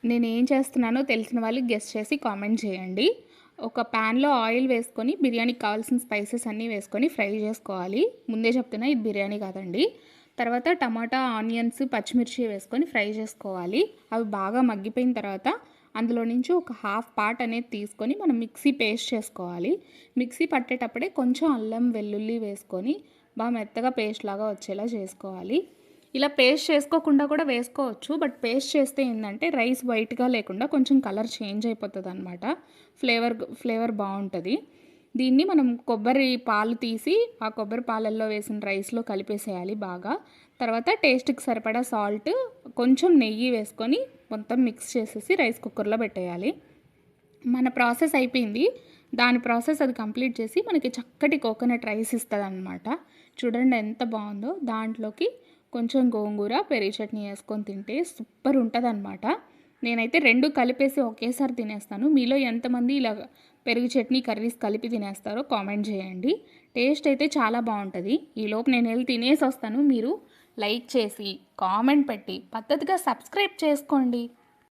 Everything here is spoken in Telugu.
నేనేం చేస్తున్నానో తెలిసిన వాళ్ళు గెస్ చేసి కామెంట్ చేయండి. ఒక ప్యాన్‌లో ఆయిల్ వేసుకొని బిర్యానీకి కావాల్సిన స్పైసెస్ అన్నీ వేసుకొని ఫ్రై చేసుకోవాలి. ముందే చెప్తున్నా ఇది బిర్యానీ కాదండి. తర్వాత టమాటా, ఆనియన్స్, పచ్చిమిర్చి వేసుకొని ఫ్రై చేసుకోవాలి. అవి బాగా మగ్గిపోయిన తర్వాత అందులో నుంచి ఒక హాఫ్ పార్ట్ అనేది తీసుకొని మనం మిక్సీ పేస్ట్ చేసుకోవాలి. మిక్సీ పట్టేటప్పుడే కొంచెం అల్లం, వెల్లుల్లి వేసుకొని బాగా మెత్తగా పేస్ట్ లాగా వచ్చేలా చేసుకోవాలి. ఇలా పేస్ట్ చేసుకోకుండా కూడా వేసుకోవచ్చు. బట్ పేస్ట్ చేస్తే ఏంటంటే రైస్ వైట్‌గా లేకుండా కొంచెం కలర్ చేంజ్ అయిపోతదనమాట. ఫ్లేవర్ బావుంటది. దీన్ని మనం కొబ్బరి పాలు తీసి ఆ కొబ్బరి పాలల్లో వేసిన రైస్‌లో కలిపేసేయాలి బాగా. తర్వాత టేస్ట్‌కి సరిపడా సాల్ట్, కొంచెం నెయ్యి వేసుకొని మొత్తం మిక్స్ చేసేసి రైస్ కుక్కర్‌లో పెట్టేయాలి. మన ప్రాసెస్ అయిపోయింది. దాని ప్రాసెస్ అది కంప్లీట్ చేసి మనకి చక్కటి కోకోనట్ రైస్ ఇస్తదనమాట. చూడండి ఎంత బావుందో. దాంట్లోకి కొంచెం గోంగూర, పెరుగు చట్నీ వేసుకొని తింటే సూపర్ ఉంటదనమాట. నేనైతే 2 కలిపేసి ఒకేసారి తినేస్తాను. మీలో ఎంతమంది ఇలా పెరుగు చట్నీ, కర్రీస్ కలిపి తినేస్తారో కామెంట్ చేయండి. టేస్ట్ అయితే చాలా బావుంటది. ఈలోపు నేనెళ్ళి తినేసొస్తాను. మీరు లైక్ చేసి, కామెంట్ పెట్టి, పద్ధతిగా సబ్స్క్రైబ్ చేసుకోండి.